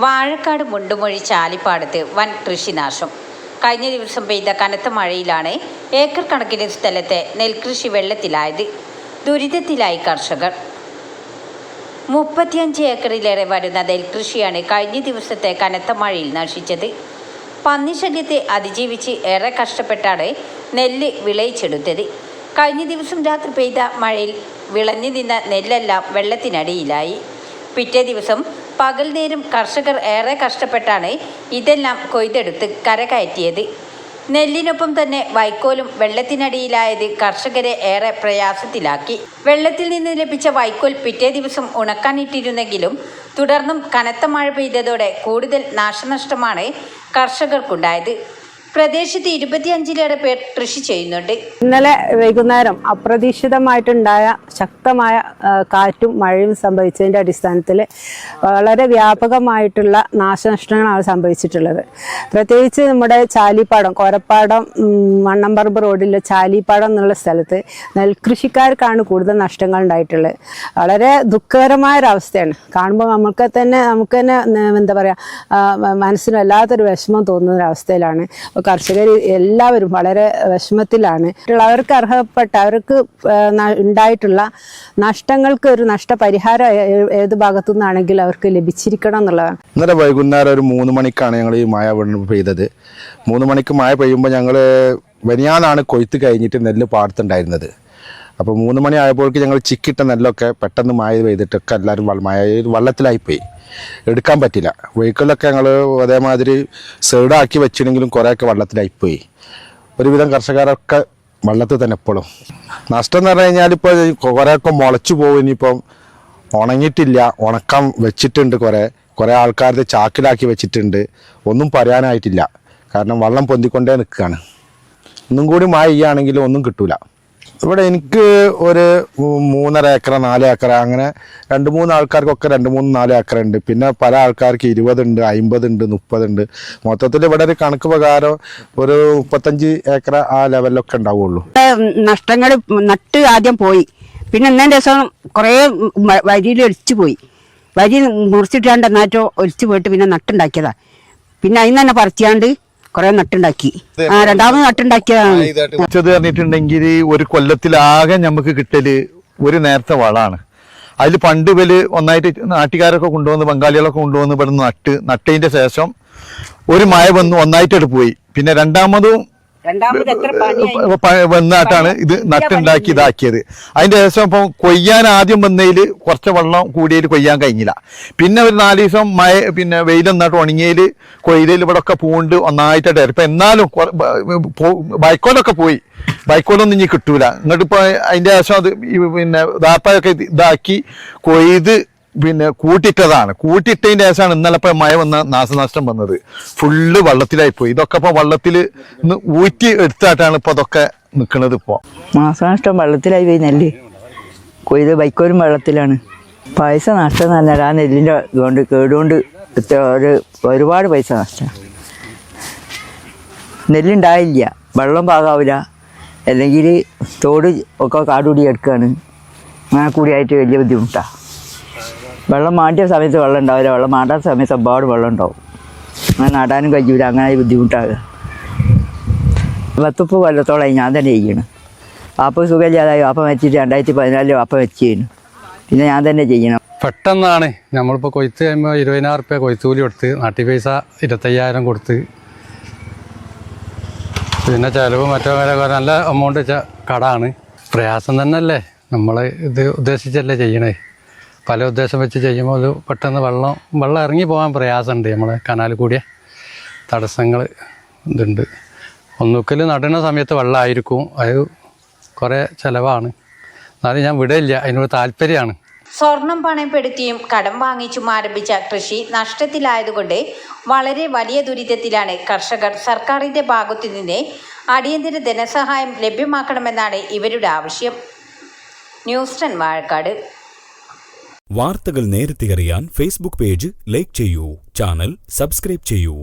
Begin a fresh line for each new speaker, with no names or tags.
വാഴക്കാട് മുണ്ടുമൊഴി ചാലിപ്പാടത്ത് വൻ കൃഷിനാശം. കഴിഞ്ഞ ദിവസം പെയ്ത കനത്ത മഴയിലാണ് ഏക്കർ കണക്കിന് സ്ഥലത്തെ നെൽകൃഷി വെള്ളത്തിലായത്. ദുരിതത്തിലായി കർഷകർ. 35 ഏക്കറിലേറെ വരുന്ന നെൽകൃഷിയാണ് കഴിഞ്ഞ ദിവസത്തെ കനത്ത മഴയിൽ നശിച്ചത്. പന്നിശല്യത്തെ അതിജീവിച്ച് ഏറെ കഷ്ടപ്പെട്ടാണ് നെല്ല് വിളയിച്ചെടുത്തത്. കഴിഞ്ഞ ദിവസം രാത്രി പെയ്ത മഴയിൽ വിളഞ്ഞു നിന്ന നെല്ലെല്ലാം വെള്ളത്തിനടിയിലായി. പിറ്റേ ദിവസം പകൽ നേരം കർഷകർ ഏറെ കഷ്ടപ്പെട്ടാണ് ഇതെല്ലാം കൊയ്തെടുത്ത് കരകയറ്റിയത്. നെല്ലിനൊപ്പം തന്നെ വൈക്കോലും വെള്ളത്തിനടിയിലായത് കർഷകരെ ഏറെ പ്രയാസത്തിലാക്കി. വെള്ളത്തിൽ നിന്ന് ലഭിച്ച വൈക്കോൽ പിറ്റേ ദിവസം ഉണക്കാനിട്ടിരുന്നെങ്കിലും തുടർന്നും കനത്ത മഴ പെയ്തതോടെ കൂടുതൽ നാശനഷ്ടമാണ് കർഷകർക്കുണ്ടായത്. പ്രദേശത്ത് 25ലേറെ പേർ കൃഷി ചെയ്യുന്നുണ്ട്.
ഇന്നലെ വൈകുന്നേരം അപ്രതീക്ഷിതമായിട്ടുണ്ടായ ശക്തമായ കാറ്റും മഴയും സംഭവിച്ചതിൻ്റെ അടിസ്ഥാനത്തിൽ വളരെ വ്യാപകമായിട്ടുള്ള നാശനഷ്ടങ്ങളാണ് സംഭവിച്ചിട്ടുള്ളത്. പ്രത്യേകിച്ച് നമ്മുടെ ചാലിപ്പാടം, കോരപ്പാടം മണ്ണമ്പറമ്പ് റോഡിലെ ചാലിപ്പാടം എന്നുള്ള സ്ഥലത്ത് നെൽകൃഷിക്കാർക്കാണ് കൂടുതൽ നഷ്ടങ്ങൾ ഉണ്ടായിട്ടുള്ളത്. വളരെ ദുഃഖകരമായൊരവസ്ഥയാണ്. കാണുമ്പോൾ നമുക്ക് തന്നെ എന്താ പറയുക, മനസ്സിന് വല്ലാത്തൊരു വിഷമം തോന്നുന്നൊരവസ്ഥയിലാണ്. കർഷകർ എല്ലാവരും വളരെ വിഷമത്തിലാണ്. അവർക്ക് അർഹപ്പെട്ട അവർക്ക് ഉണ്ടായിട്ടുള്ള നഷ്ടങ്ങൾക്ക് ഒരു നഷ്ടപരിഹാരം ഏത് ഭാഗത്തു നിന്നാണെങ്കിലും അവർക്ക് ലഭിച്ചിരിക്കണം എന്നുള്ളതാണ്.
ഇന്നലെ വൈകുന്നേരം ഒരു 3 മണിക്കാണ് ഞങ്ങൾ ഈ മഴ പെയ്തത്. 3 മണിക്ക് മഴ പെയ്യുമ്പോൾ ഞങ്ങൾ വനിയാന്നാണ് കൊയ്ത്ത് കഴിഞ്ഞിട്ട് നെല്ല് പാടത്തുണ്ടായിരുന്നത്. അപ്പോൾ 3 മണി ആയപ്പോഴേക്ക് ഞങ്ങൾ ചിക്കിട്ട നെല്ലൊക്കെ പെട്ടെന്ന് മഴ പെയ്തിട്ടൊക്കെ എല്ലാവരും വള്ളത്തിലായിപ്പോയി. എടുക്കാൻ പറ്റില്ല. വെഹിക്കിളൊക്കെ ഞങ്ങൾ അതേമാതിരി സൈഡാക്കി വെച്ചിട്ടുണ്ടെങ്കിലും കുറേയൊക്കെ വെള്ളത്തിലായിപ്പോയി. ഒരുവിധം കർഷകരൊക്കെ വെള്ളത്തിൽ തന്നെ എപ്പോഴും. നഷ്ടം എന്ന് പറഞ്ഞു കഴിഞ്ഞാൽ ഇപ്പോൾ കുറേയൊക്കെ മുളച്ചു പോകും. ഇനിയിപ്പം ഉണങ്ങിയിട്ടില്ല, ഉണക്കാൻ വെച്ചിട്ടുണ്ട്. കുറേ ആൾക്കാരുടെ ചാക്കിലാക്കി വെച്ചിട്ടുണ്ട്. ഒന്നും പറയാനായിട്ടില്ല. കാരണം വെള്ളം പൊന്തിക്കൊണ്ടേ നിൽക്കുകയാണ്. ഒന്നും കൂടി മഴ ചെയ്യുകയാണെങ്കിലും ഒന്നും കിട്ടൂല. ഇവിടെ എനിക്ക് ഒരു 3.5 ഏക്കർ 4 ഏക്കർ അങ്ങനെ 2-3 ആൾക്കാർക്കൊക്കെ 2-3-4 ഏക്കർ ഉണ്ട്. പിന്നെ പല ആൾക്കാർക്ക് 20 ഉണ്ട്, 50 ഉണ്ട്, 30 ഉണ്ട്. മൊത്തത്തിൽ ഇവിടെ ഒരു കണക്ക് പ്രകാരം ഒരു 35 ഏക്കർ ആ ലെവലിലൊക്കെ ഉണ്ടാവുള്ളൂ.
നഷ്ടങ്ങൾ നട്ട് ആദ്യം പോയി. പിന്നെ ഇന്നേ ദിവസം കുറേ വരിയിൽ ഒലിച്ചു പോയി. വരി മുറിച്ചിട്ടാണ്ട് എന്നാറ്റോ ഒലിച്ചു പോയിട്ട് പിന്നെ നട്ടുണ്ടാക്കിയതാ. പിന്നെ അതിന് തന്നെ പറിച്ചാണ്ട് കുറെ നട്ടുണ്ടാക്കി. രണ്ടാമത് നട്ടുണ്ടാക്കിയതാണ്.
പറഞ്ഞിട്ടുണ്ടെങ്കിൽ ഒരു കൊല്ലത്തിലാകെ നമുക്ക് കിട്ടല് ഒരു നേരത്തെ വളമാണ്. അതിൽ പണ്ട് ഇവര് ഒന്നായിട്ട് നാട്ടുകാരൊക്കെ കൊണ്ടുവന്ന് ബംഗാളികളൊക്കെ കൊണ്ടുവന്ന് ഇവിടെ നട്ടതിന്റെ ശേഷം ഒരു മഴ വന്ന് ഒന്നായിട്ട് പോയി. പിന്നെ രണ്ടാമതും വന്നിട്ടാണ് ഇത് നട്ടുണ്ടാക്കി ഇതാക്കിയത്. അതിന്റെ ശേഷം ഇപ്പം കൊയ്യാൻ ആദ്യം വന്നതിൽ കുറച്ച് വെള്ളം കൂടിയതിൽ കൊയ്യാൻ കഴിഞ്ഞില്ല. പിന്നെ ഒരു 4 ദിവസം മഴ പിന്നെ വെയിലൊന്നായിട്ട് ഉണങ്ങിയതിൽ കൊയ്തയിൽ ഇവിടെ ഒക്കെ പൂണ്ട് ഒന്നായിട്ടായിട്ട് ഇപ്പം എന്നാലും ബൈക്കോലൊക്കെ പോയി. ബൈക്കോലൊന്നും ഇനി കിട്ടൂല. ഇങ്ങോട്ടിപ്പോൾ അതിന്റെ ശേഷം അത് പിന്നെ ദാപ്പയൊക്കെ ഇതാക്കി കൊയ്ത് പിന്നെ കൂട്ടിയിട്ടതിന്റെ ശേഷമാണ് ഇന്നലെ ഇപ്പം മഴ വന്ന നാശനഷ്ടം വന്നത്. ഫുള്ള് വെള്ളത്തിലായിപ്പോയി. ഇതൊക്കെ ഇപ്പൊ വെള്ളത്തിൽ ഊറ്റി എടുത്തായിട്ടാണ് ഇപ്പൊ അതൊക്കെ നിൽക്കുന്നത്. ഇപ്പൊ
നാശനഷ്ടം വെള്ളത്തിലായി പോയി. നെല്ല് കൊയ്ത് ബൈക്കോലും വെള്ളത്തിലാണ്. പൈസ നഷ്ടം എന്ന് പറഞ്ഞാൽ ആ നെല്ലിൻ്റെ ഇതുകൊണ്ട് കേടുകൊണ്ട് ഒരുപാട് പൈസ നഷ്ടം. നെല്ലുണ്ടായില്ല, വെള്ളം പാകാവില്ല, അല്ലെങ്കിൽ തോട് ഒക്കെ കാടുകൂടി എടുക്കുകയാണ്. അങ്ങനെ കൂടിയായിട്ട് വലിയ ബുദ്ധിമുട്ടാണ്. വെള്ളം മാണ്ടിയ സമയത്ത് വെള്ളം ഉണ്ടാവില്ല, വെള്ളം മാണ്ടാത്ത സമയത്ത് ഒരുപാട് വെള്ളം ഉണ്ടാവും. അങ്ങനെ നടാനും കഴിയൂല. അങ്ങനെ ബുദ്ധിമുട്ടാകുക. 10-30 കൊല്ലത്തോളമായി ഞാൻ തന്നെ ചെയ്യണം. വാപ്പ സുഖമില്ലാതായി. വാപ്പ വെച്ചിട്ട് 2014 വാപ്പ വെച്ച് ചെയ്യുന്നു. പിന്നെ ഞാൻ തന്നെ ചെയ്യണം.
പെട്ടെന്നാണ് നമ്മളിപ്പോൾ കൊയ്ത്ത് കഴിയുമ്പോൾ 20,000 റുപ്യ കൊയ്ത്തൂലി കൊടുത്ത്, നാട്ടി പൈസ 25,000 കൊടുത്ത്, പിന്നെ ചിലവ് മറ്റോ നല്ല എമൗണ്ട് കടാണ്. പ്രയാസം തന്നെയല്ലേ. നമ്മൾ ഇത് ഉദ്ദേശിച്ചല്ലേ ചെയ്യണേ. പല ഉദ്ദേശം വെച്ച് ചെയ്യുമ്പോൾ അത് പെട്ടെന്ന് വെള്ളം ഇറങ്ങി പോകാൻ പ്രയാസമുണ്ട്. നമ്മളെ കനാലിൽ കൂടിയ തടസ്സങ്ങൾ ഇതുണ്ട്. ഒന്നുകിൽ നടുന്ന സമയത്ത് വെള്ളമായിരിക്കും, അത് കുറേ ചിലവാണ്. എന്നാലും ഞാൻ വിടില്ല, അതിനോട് താല്പര്യമാണ്.
സ്വർണം പണയപ്പെടുത്തിയും കടം വാങ്ങിച്ചും ആരംഭിച്ച കൃഷി നഷ്ടത്തിലായതുകൊണ്ട് വളരെ വലിയ ദുരിതത്തിലാണ് കർഷകർ. സർക്കാരിൻ്റെ ഭാഗത്തു നിന്ന് അടിയന്തര ധനസഹായം ലഭ്യമാക്കണമെന്നാണ് ഇവരുടെ ആവശ്യം. ന്യൂസ് 10 വാഴക്കാട്.
വാർത്തകൾ നേരത്തെ അറിയാൻ ഫേസ്ബുക്ക് പേജ് ലൈക്ക് ചെയ്യൂ, ചാനൽ സബ്സ്ക്രൈബ് ചെയ്യൂ.